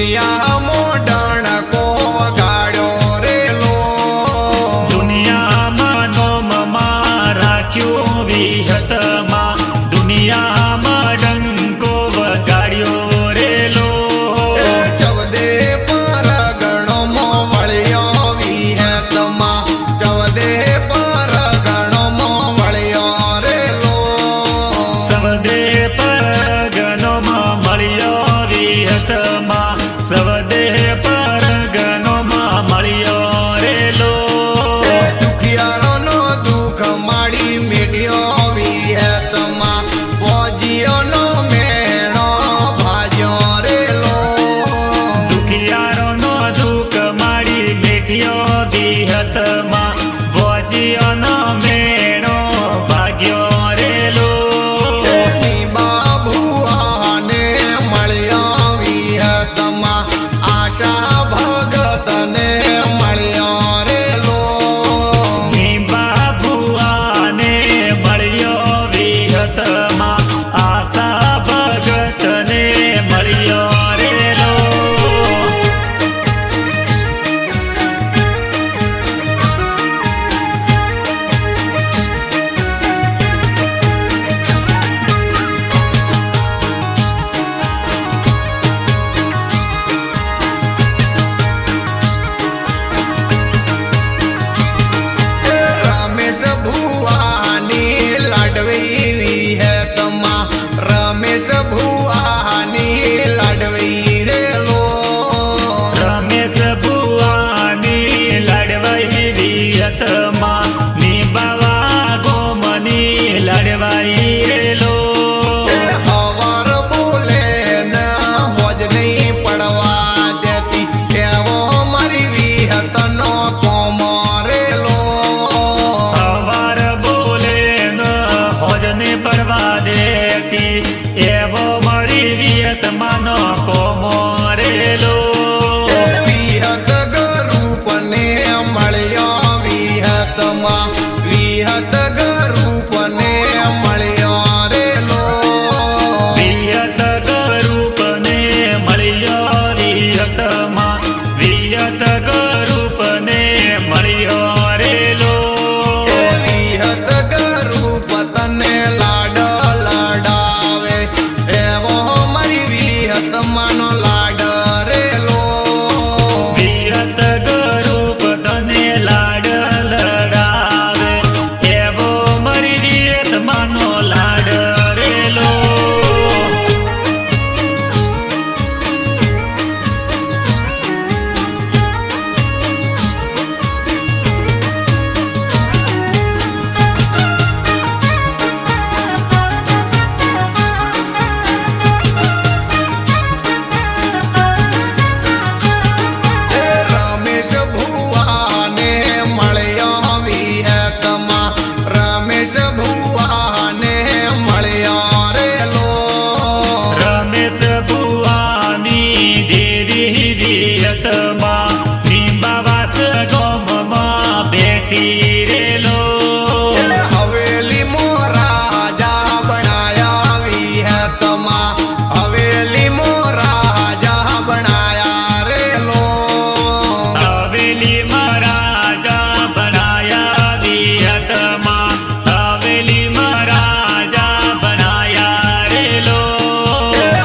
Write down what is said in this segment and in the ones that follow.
દુનિયા મોઢણ કો વગાડ્યો રેલો દુનિયામાં નોમમાં રાખ્યું વિહતમાં દુનિયામાં ડંકો વગાડ્યો રેલો ચૌદે પરગણોમાં વળ્યો વિહતમાં ચૌદે પરગણોમાં વળ્યો રેલો સવદે પરગણોમાં મળ્યો વિહતમાં સવદે પરગણોમાં મળ્યો રેલો દુખિયારોનો દુઃખ માડી મેળ્યો વિહતમાં ફોજીઓનો મેણો ભાજ્યો રેલો દુખિયારોનો દુઃખ માડી મેટ્યો વિહતમાં ભોજીઓનો મેણો ભાગ્યો રેલો બાબુઆને મળ્યો વિહતમાં આશા ભગતને મળ્યો રેલો બાબુઆને મળ્યો વિહતમાં આશા ભગતને મળ્યો રેલો રમેશ ભુવાની લાડવી વિહતમાં રમેશ ભુવાની લાડવી રેલો રમેશ ભુવાની લડવાઈ વિહતમાં નિભાવા ગોમની લડવાઈ રેલો હવાર બોલે ને હોજ નહીં પડવા દેતી એવો મારી વિહતનો કોમો રેલો અવાર બોલે ન હોજને પડવા દેતી એવો મારી વિહતમાંનો કોમો રેલો વિહત ગરૂપને મળ્યો વિહતમાં વિહત ગરૂપને મળ્યો રેલો વિહત ગરૂપને મળ્યો વિહતમાં વિહત ગરૂપને મળ્યો રેલો વિહત ગરૂપ તને લાડ લડાવે એવો મારી વિહતમાંનો લાડ રેલો વિહત ગરૂપ તને લાડ લડાવે એવો મારી વિહતમાંનો લાડ રેલો રમેશ ભુવાને મળ્યો વિહતમાં રમેશ ભુવાને મળ્યો રેલો રમેશ ભુવાની દેવી વિહતમાં નિંબાવાસ ગોમમાં ભેટી રેલો હવેલી મોરાજા બનાયા વિહતમાં હવેલી મોરાજા બનાયા રેલો હવેલી મહારાજા બનાયા વિહતમાં હવેલી મહારાજા બનાયા રેલો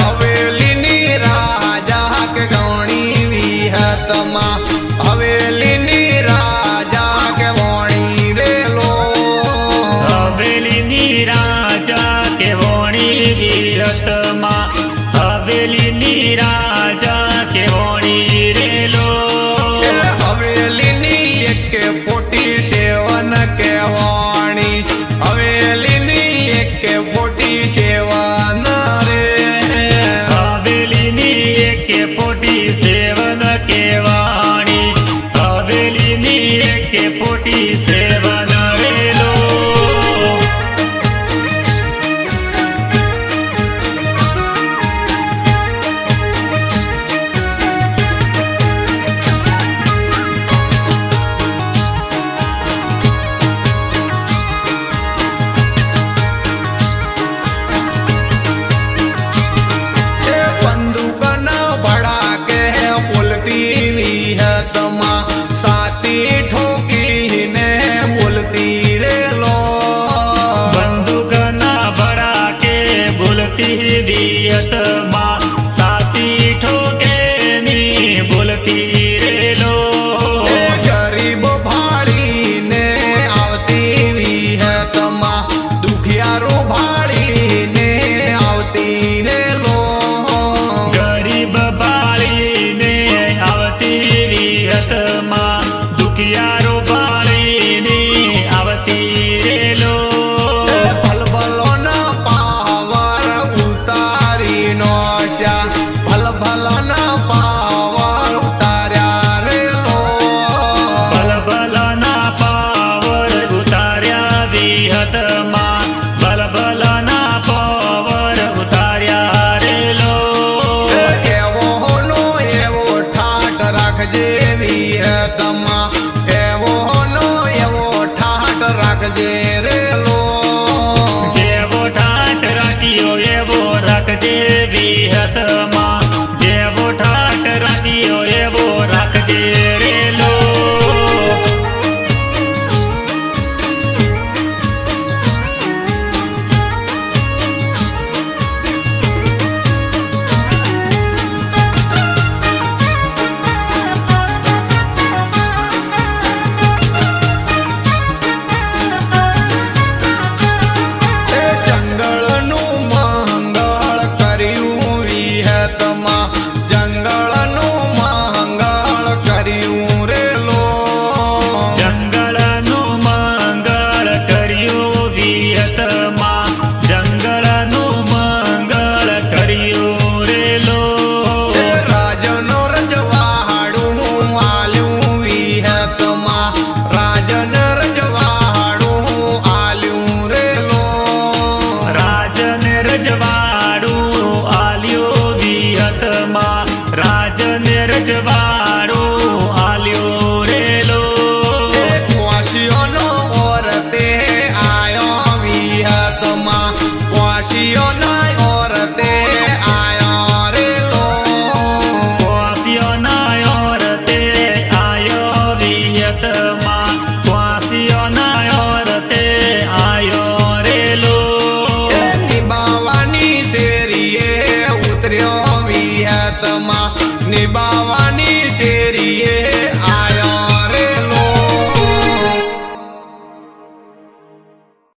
હવેલીની રાજા કે ગૌણી વિહતમાં હવેલીની રાજા કે વોણી રેલો હવેલીની રાજા કે વોણી વિહતમાં હવેલીની રાજા કે વોણી રેલો હવેલીની એક પોટી સેવન કહેવાણી હવેલીની એક પોટી સેવન રે હવેલીની એક પોટી સેવન કેવાણી હવેલીની એક પોટી સેવન રેલો વિયતમાં સાતી ઠોકેની બોલતી રેલો એ ગરીબ ભાળીને આવતી વિહતમાં દુખિયારો ભાળીને આવતી રે લો ગરીબ બાળીને આવતી વિયતમાં દુખિયારો બાળીને આવતી રેલો ભલભલોના પાવર ઉતારી નોશા ભલભલોના પાવર ઉતાર્યા રે લો ભલભલના પાવર ઉતાર્યા વિહતમાં ભલભલના પાવર ઉતાર્યા રેલો એવો નો એવો ઠાઠ રાખજે વિહતમાં એવો નો એવો ઠાઠ રાખજે રે લો જેવો ઠાઠ રાખ્યો એવો રાખજે વિહતમાં જેવો ઠાઠ રાખ્યો એવો રાખજે રેલો એ જંગલનું મંગળ કર્યું વિહતમાં જંગલનું મંગળ કર્યું રે લો જંગલનું મંગળ કર્યું વિયતમાં જંગલનું મંગળ કર્યું રેલો એ રાજનો રજવાડું આલ્યું વિહતમાં રાજન રજવાડું આલ્યું રે લો રાજને રજવાડું આલ્યો વિયતમાં રાજને રજવાડું આલ્યો રેલો એ વાસીઓનો ઓરતે આયો વિહતમાં વાસીઓના ઓરતે આયો રે લો વાસીઓના ઓરતે આયો વિયતમાં વાસીઓના ઓરતે આયો રેલો એ નિભાવાની શેરીએ ઉતર્યો વિહતમાં નિભાવાની